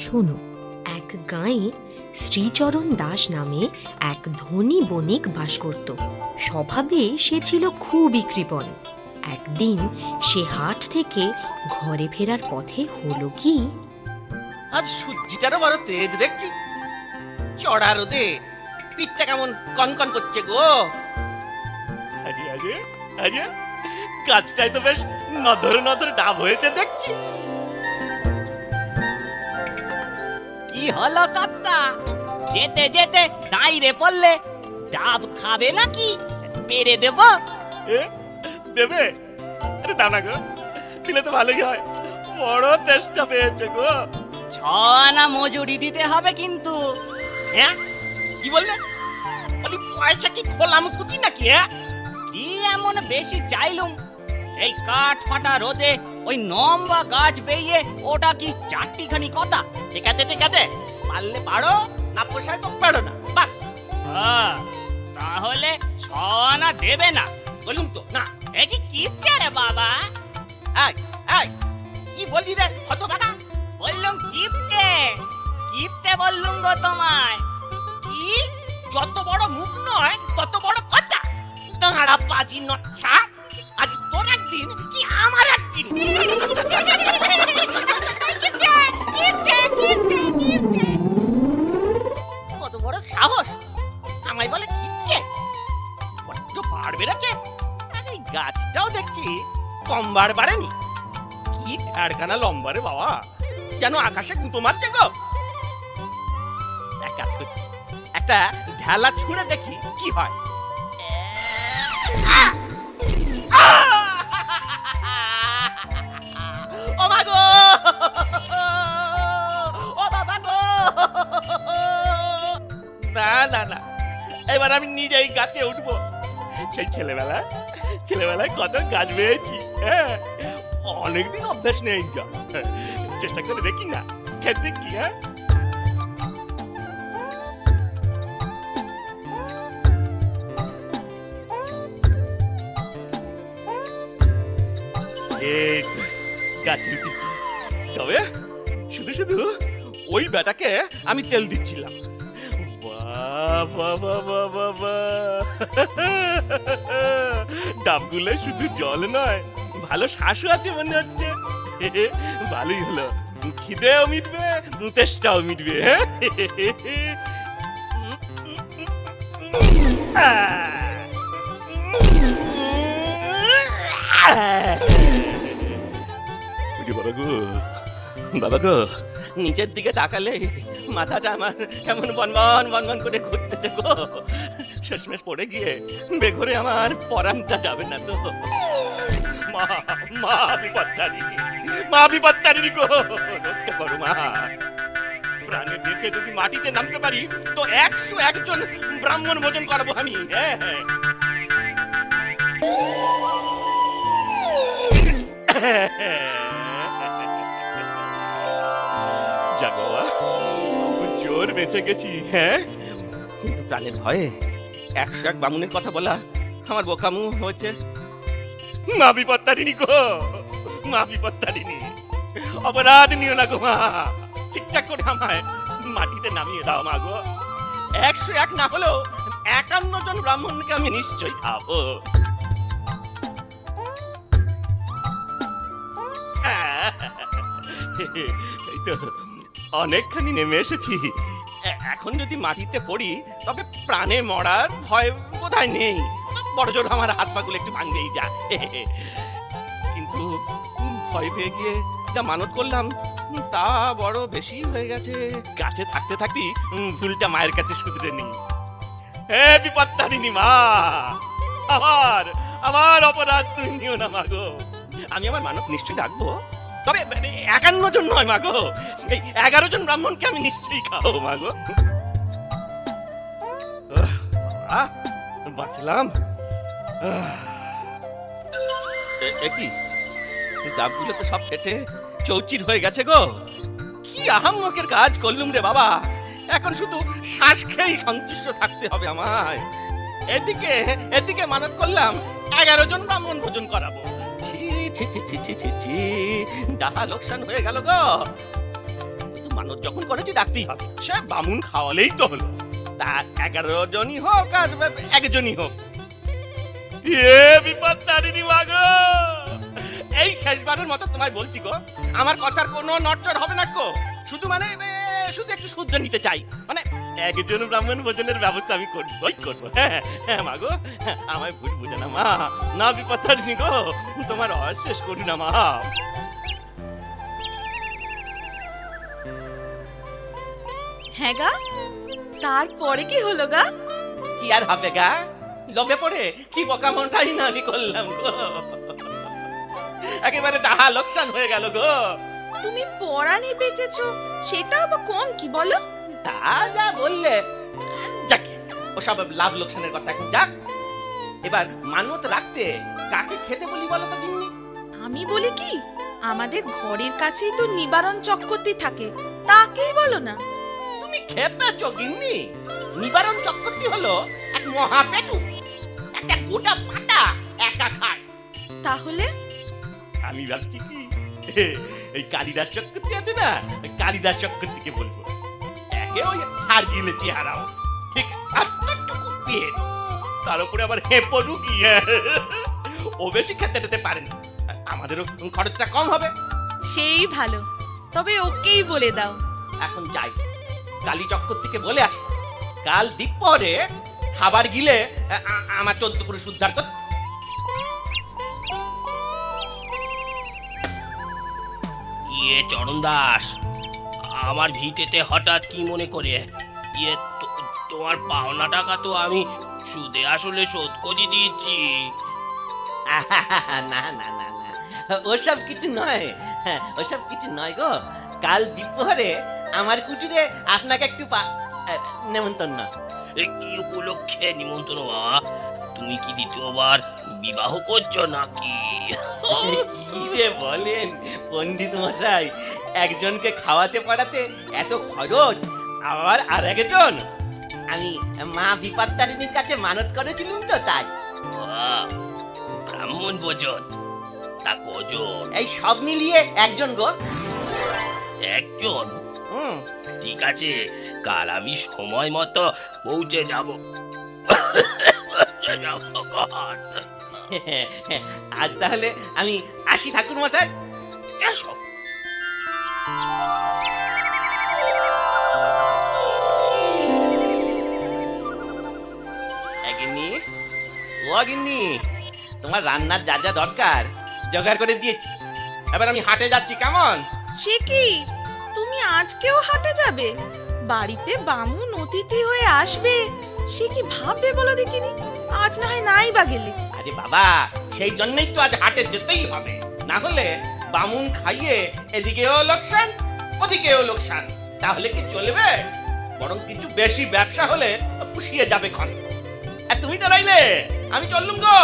শোনো, এক গাঁয়ে শ্রীচরণ দাস নামে এক ধনী বণিক বাস করত। স্বভাবে সে ছিল খুবই কৃপণ। একদিন সে হাট থেকে ঘরে ফেরার পথে হলো কি, আজ সূর্যিটারও বড় তেজ দেখছি। চড়া রোদে পিঠটা কেমন কনকন করছে গো। আরে আরে আরে, গাছটাই তো বেশ নধর নধর ডাব হয়েছে দেখছি। কি হলো কর্তা, যেতে যেতে দাঁড়িয়ে পড়লে? ডাব খাবে নাকি পেরে দেব? এ, দেবে? আরে দাও না গো, দিলে তো ভালোই হয়। বড় তেষ্টা পেয়েছে গো। 6 আনা মজুরি দিতে হবে কিন্তু। হ্যাঁ, কি বললে? বলি পয়সা কি খোলাম কুচি নাকি? হ্যাঁ, কি এমন বেশি চাইলুম? এই কাঠ ফাটা রোদে ওই নম্বা গাছ বেয়ে ওটা কি চারটিখানি কথা? ঠিক আছে ঠিক আছে, পারলে পারো, না পোষায় তো পারো না। বাস তাহলে 6 আনা দেবে না? বলুন তো না। এ কি কিপটে রে বাবা? এই এই, কি বললি রে হতভাগা? বললুম কিপটে, কিপটে বললুম গো তোমায়। কি? যত বড় মুখ নয় তত বড় কথা। দাঁড়া পাজি নচ্ছা, আজ তোর একদিন কি আমার একদিন। কত বড় সাহস, আমায় বলে কিপটে? বড্ড বাড় বেড়েছে। আর এই গাছটাও দেখছি কম বাড় বাড়েনি। কি ঝাড়খানা লম্বা রে বাবা, যেন আকাশে গুঁতো মারছে গো। এক কাজ করি, একটা ঢেলা ছুঁড়ে দেখি কি হয়। ও মা গো, ও বাবা গো। না না না, এবার আমি নিজেই গাছে উঠবো। সেই ছেলেবেলায় কত গাছ বেয়েছি। হ্যাঁ, অনেকদিন অভ্যাস নেই, যা চেষ্টা করে দেখি না, খেতে কি। হ্যাঁ, গাছে উঠেছি, তবে শুধু শুধু ওই বেটাকে আমি তেল দিচ্ছিলাম। ডাবগুলো শুধু জল নয়, ভালো শ্বাসও আছে মনে হচ্ছে। ভালোই হলো, খিদেও মিটবে, তেষ্টাও মিটবে। বাবা গো, নিচের দিকে তাকালে মাথাটা আমার কেমন বনবন বনবন করে ঘুরতেছে গো। শেষমেশ পড়ে গিয়ে বেঘরে আমার পরাণটা যাবে না তো। মা মা বিপত্তারিণী, মা বিপত্তারিণী গো, রক্ষা করো মা। প্রাণের দেশে যদি মাটিতে নামতে পারি তো 101 জন ব্রাহ্মণ ভোজন করবো আমি। হ্যাঁ যাক বাবা, জোর বেঁচে গেছি। হ্যাঁ, কিন্তু প্রাণের ভয়ে 101 বামুনের কথা বলা আমার বোকামু হয়েছে। মা বিপত্তারিণী গো, মা বিপত্তারিণী, অপরাধ নিও না গো মা। ঠিকঠাক করে আমায় মাটিতে নামিয়ে দাও মা গো। 101 না হলেও 51 জন ব্রাহ্মণকে আমি নিশ্চয়ই খাবো। এই তো অনেকখানি নেমে এসেছি। এখন যদি মাটিতে পড়ি তবে প্রাণে মরার ভয় বোধহয় নেই। বড় জোর আমার হাত পাগুলো একটু ভাঙবেই যা। কিন্তু ভয় পেয়ে গিয়ে যা মানত করলাম তা বড় বেশি হয়ে গেছে। গাছে থাকতে থাকতেই ভুলটা মায়ের কাছে শুধরে নি। হে বিপত্তারিণী মা, আমার অপরাধ তুমি নিও না মা গো। আমি আমার মানত নিশ্চয়ই রাখবো, তবে 51 জন নয় মা গো, এই 11 জন ব্রাহ্মণকে আমি নিশ্চয়ই খাবো মা গো। বাঁচলাম। কি ডাবগুলো তো সব ফেটে চৌচির হয়ে গেছে গো। কি আহাম্মকের কাজ করলুম রে বাবা। এখন শুধু শ্বাস খেয়েই সন্তুষ্ট থাকতে হবে আমায়। এদিকে মানত করলাম 11 জন ব্রাহ্মণ ভোজন করাবো। ছি ছি ছি ছি ছি ছি, ডাহা লোকসান হয়ে গেল গো। মানত যখন করেছি ডাকতেই হবে, সে বামুন খাওয়ালেই তো হলো। তা 11 জনই হোক আর 1 জনই হোক। বিপদ তারিণী মাগো, এই শেষবারের মতো তোমায় বলছি গো, আমার কথার কোনো নড়চড় হবে না গো। শুধু শুধু একটু শুদ্ধ নিতে চাই, মানে 1 জন ব্রাহ্মণ ভোজনের ব্যবস্থা আমি করবই করবো। হ্যাঁ মা গো, আমায় ভুল বুঝে না মা, না বিপদ তারিণী গো, তোমার অশেষ করি না মা। হ্যাঁ গা, তারপরে কি হলো গা? কি আর হবে গা, লোভে পড়ে কি বোকা মনটাই না আমি করলাম গো, একেবারে ডাহা লোকসান হয়ে গেল গো। তুমি পরাণে বেঁচেছো, সেটাও বা কম কি বলো? তা যা বললে, যাক ওসব লাভ লোকসানের কথা এখন যাক। এবার মানত রাখতে কাকে খেতে বলি বলো তো গিন্নি? আমি বলি কি, আমাদের ঘরের কাছেই তো নিবারণ চক্রবর্তী থাকে, তাকেই বলো না। তুমি খেপেছো গিন্নি? নিবারণ চক্রবর্তী হলো এক মহাপেটু, একটা গোটা পাটা একা খায়। তাহলে আমি ভাবছি কি, এই কালিদাস চক্রবর্তী আছে না, ওই কালিদাস চক্রবর্তীকে বলবো। একে ওই হার গিলে চেহারাও ঠিক এতটুকু পেট, তার উপরে আবার হেপো রুগী, ও বেশি খেতে টেতে পারে না, আমাদেরও খরচটা কম হবে। সেই ভালো, তবে ওকেই বলে দাও। এখন যাই, কালী চক্রবর্তীকে বলে আসি কাল দ্বীপহরে খাবার গিলে আমার 14 পুরুষ উদ্ধার করতে। চরণ দাস, আমার ভিটেতে হঠাৎ কি মনে করে? তোমার পাওনা টাকা তো আমি সুদে আসলে শোধ করে দিয়েছি। না না না না, ওসব কিছু নয়, ওসব কিছু নয় গো। কাল দ্বীপহরে আমার কুটিরে আপনাকে একটু নেমন্তন্ন। কি উপলক্ষে নিমন্ত্রণ বাবা? তুমি কি দ্বিতীয়বার বিবাহ করছো নাকি? কি যে বলেন পণ্ডিত মশাই, একজনকে খাওয়াতে পাঠাতে এত খরচ, আবার আর একজন। আমি মা বিপত্তারিণীর কাছে মানত করেছিলাম তো, তাই। ব্রাহ্মণ ভোজন, তা কজন? এই সব মিলিয়ে 1 জন গো। 1 জন? ঠিক আছে, কাল আমি সময় মতো পৌঁছে যাব। আজ তাহলে আমি আসি ঠাকুর মশাই। এসো। গিন্নি, ও গিন্নি, তোমার রান্নার যা যা দরকার জোগাড় করে দিয়েছি, এবার আমি হাটে যাচ্ছি, কেমন? সে কি, তুমি আজকেও হাটে যাবে? বাড়িতে বামুন অতিথি হয়ে আসবে, সে কি ভাববে বলো দেখিনি? আজ না হয় নাই বা গেলে। আরে বাবা, সেই জন্যই তো আজ হাটে যেতেই হবে, না হলে বামুন খাইয়ে এদিকেও লোকসান ওদিকেও লোকসান, তাহলে কি চলবে? বরং কিছু বেশি ব্যবসা হলে পুষিয়ে যাবে ক্ষণে। আর তুমি তো রইলে, আমি চললুম গো।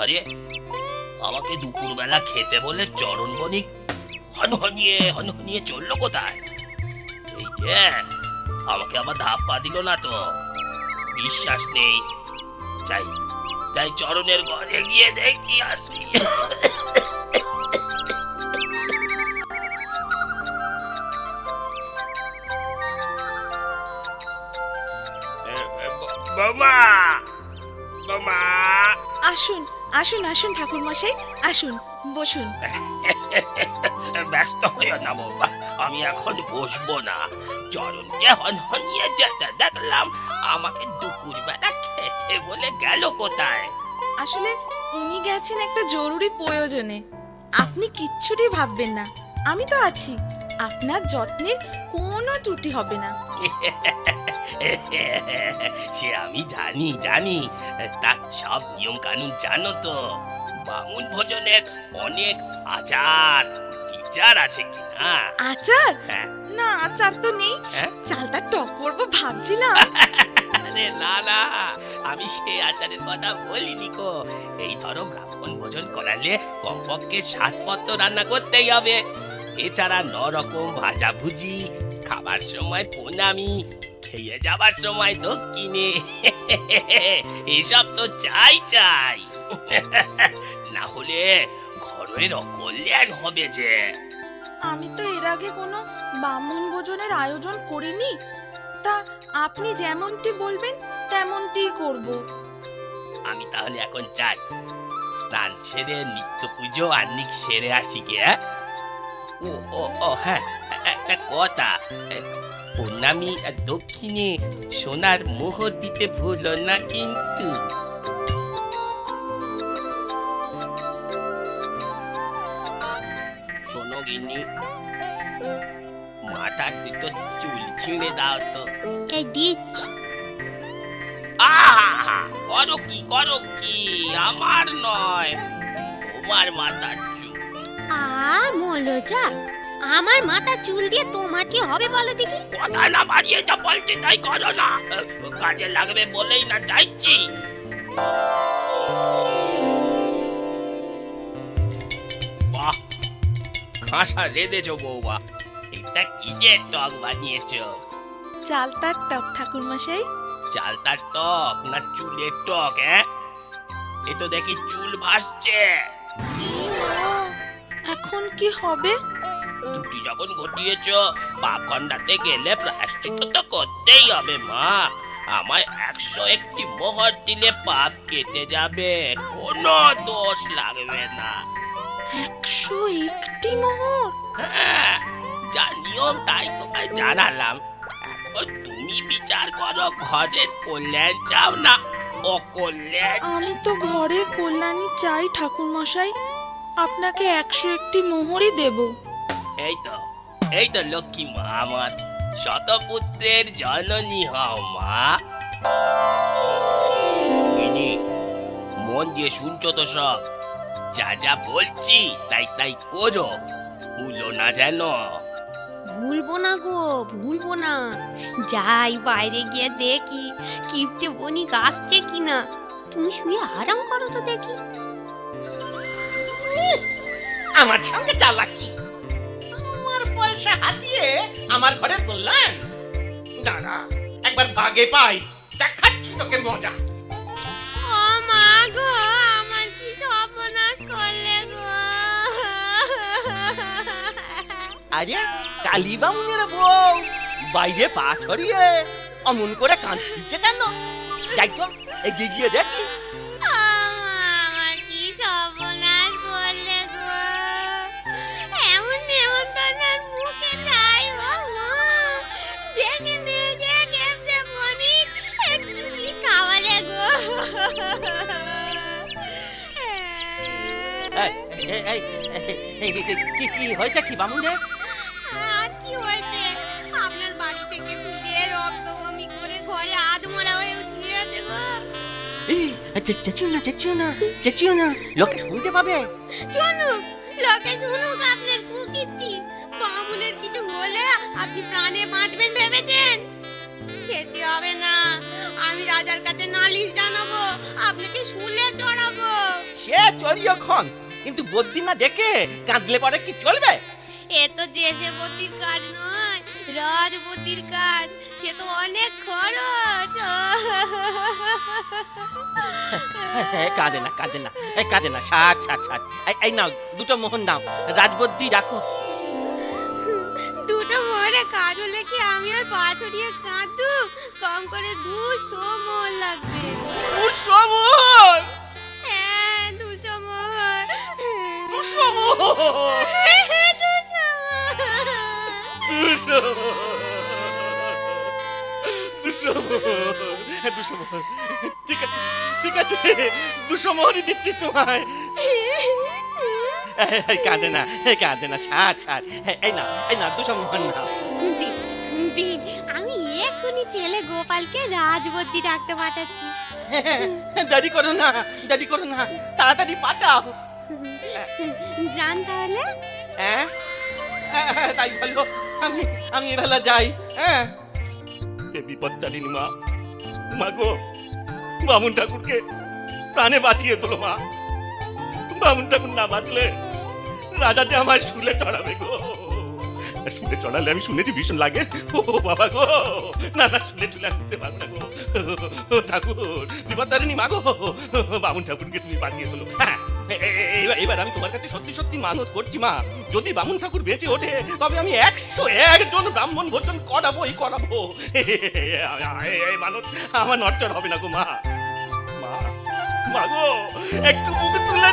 আরে, আমাকে দুপুরবেলা খেতে বলে চরণ বণিক হনহনিয়ে চললো কোথায়? এই যে, আমাকে আবার ধাপ্পা দিল না তো? বিশ্বাস নেই। যাই চরণের ঘরে গিয়ে দেখি আসি। বাবা, বাবা, আসুন আসুন আসুন ঠাকুর মশাই, আসুন, বসুন। ব্যস্ত হইও না বাবা, আমি এখন বসবো না। চরণকে হনহনিয়ে যেতে দেখলাম, আমাকে দুপুরবেলা খেতে বলে গেল কোথায়? আসলে উনি গেছেন একটা জরুরি প্রয়োজনে। আপনি কিচ্ছুটি ভাববেন না, আমি তো আছি, আপনার যত্নের কোনো ত্রুটি হবে না। সে আমি জানি, তা সব নিয়ম কানুন জানো তো? বামুন ভোজনের অনেক আচার বিচার আছে কি না? আচার? হ্যাঁ। না, আচার তো নেই। হ্যাঁ? চালটা টক করবো ভাবছিলাম। আরে না, আমি সেই আচারের কথা বলিনি কো। এই ধরো ব্রাহ্মণ ভোজন করালে কমপক্ষে 7 পদ রান্না করতেই হবে। এছাড়া নরকম ভাজাভুজি, খাবার সময় প্রণামী, খেয়ে যাবার সময় দক্ষিণে। এসব তো চাই চাই। না হলে ঘরের অকল্যাণ হবে যে। আমি তো এর আগে কোনো ব্রাহ্মণ ভোজনের আয়োজন করিনি, তা আপনি যেমনটি বলবেন তেমনটি করব। আমি তাহলে এখন যাই, স্নান সেরে নিত্য পুজো আহ্নিক সেরে আসি গে। ও ও ও হ্যাঁ, একটা কথা, প্রণামী আর দক্ষিণে সোনার মোহর দিতে ভুলো না কিন্তু। শোনো গিন্নি, মাথার দুটো চুল ছিঁড়ে দাও তো। এই দিচ্ছি। আহা, করো কি, আমার নয়, তোমার মাথার চুল। মলজা, আমার মাথা চুল দিয়ে তোমার কি হবে বলো দেখি? কথা না বাড়িয়ে যা বলছি তাই করো না, কাজে লাগবে বলেই না চাইছি। বাহ, খাসা রেঁধেছো বৌমা, এটা কিসের টক বানিয়েছো? চালতার টক ঠাকুরমশাই। চালতার টক না চুলের টক? এ তো দেখি চুল ভাসছে। এখন কি হবে? দুটি যখন ঘটিয়েছ, পাপ খণ্ডাতে গেলে প্রায়শ্চিত্ত তো করতেই হবে মা। আমায় 101টি মোহর দিলে পাপ কেটে যাবে, কোনো দোষ লাগবে না। 101টি মোহর? হ্যাঁ, যা নিয়ম তাই তোমায় জানালাম। এখন তুমি বিচার করো, ঘরের কল্যাণ চাও না অকল্যাণ? আমি তো ঘরের কল্যাণী চাই ঠাকুরমশাই, আপনাকে 101টি মোহরই দেব। এই তো লক্ষ্মী মা আমার, শতপুত্রের জননী হও মা। মিনি, মন দিয়ে শুনছো তো সব? যা যা বলছি তাই তাই করো, ভুলো না যেন। ভুলবো না গো, ভুলবো না। যাই বাইরে গিয়ে দেখি কিপটে বণিক আসছে কিনা। তুমি শুয়ে আরাম করো তো দেখি। আমার সঙ্গে চালাকি, আমার পয়সা হাতিয়ে আমার ঘরের কল্যাণ। দাঁড়া, একবার বাগে পাই, দেখাচ্ছি তোকে মজা। ও মা গো, আমার কি সর্বনাশ করলে গো। আরে কালী বামুনের বউ বাইরে পা ছড়িয়ে অমন করে কাঁদছে কেন? যাই তো, এগিয়ে গিয়ে দেখি। আমার কি সর্বনাশ করলে গো। এমন নেমন্তন্নের মুখে যাই ও মা, দেখে দেখে কেমছে বণিক কি বিষ খাওয়ালে গো। কি হয়েছে কি বামুনের? আর কি হয়েছে, আপনার বাড়ি থেকে ফিরে রক্ত বমি করে ঘরে আধমরা হয়ে উঠে গেছে গো। চেঁচিও না, লোকে শুনতে পাবে। শুনুক, লোকে শুনুক আপনার কুকীর্তি। বামুনের কিছু হলে আপনি প্রাণে বাঁচবেন ভেবেছেন? সেটি হবে না। আমি রাজার কাছে নালিশ জানাবো, আপনাকে শুলে চড়াবো। সে চড়িও খন, কিন্তু বদ্যি না দেখে কাঁদলে পরে কি চলবে? এ তো দেশবতীর কাজ নয়, রাজবতীর কাজ। সে তো অনেক খরচ। কাঁদে না, ছাড়। এই নাও, দুটো মোহন নাও, রাজবদ্দি রাখো। দুটো মোহরে কাজ হলে কি আমি আর পা ছড়িয়ে কাঁদু? কম করে 200 মোহর লাগবে। 200 মোহর? হ্যাঁ, 200 মোহর। 200 মোহর? 200 মোহর। ঠিক আছে 200 মোহরই দিচ্ছি তোমায়। কাঁদে না, ছাড়। এই না 200 মোহর নাও। দিন, আমি এক্ষুনি ছেলে গোপালকে রাজবদ্দি ডাকতে পাঠাচ্ছি। দেরি করো না, তাড়াতাড়ি পাঠাও। যান তাহলে। হ্যাঁ, তাই বলো, আমি এবেলা যাই। হ্যাঁ, দেবী পদ্মারিণী মা গো, বামুন ঠাকুরকে প্রাণে বাঁচিয়ে তোলো মা। বামুন ঠাকুর না বাঁচলে রাজা যে আমার শুলে চড়াবে গো। শুলে চড়ালে আমি শুনেছি ভীষণ লাগে। ও বাবা গো, না না, শুলে চুলে আমি দিতে পারবো না গো। ঠাকুর, বিপত্তারিণী মা গো, বামুন ঠাকুরকে তুমি বাঁচিয়ে তোলো। হ্যাঁ, এবার আমি তোমার কাছে সত্যি সত্যি মানত করছি মা, যদি বামুন ঠাকুর বেঁচে ওঠে তবে আমি 101 জন ব্রাহ্মণ ভোজন করাবোই করাবো। এই মানত আমার নড়চড় হবে না গো মা। মা, মা গো, একটু মুখ তুলে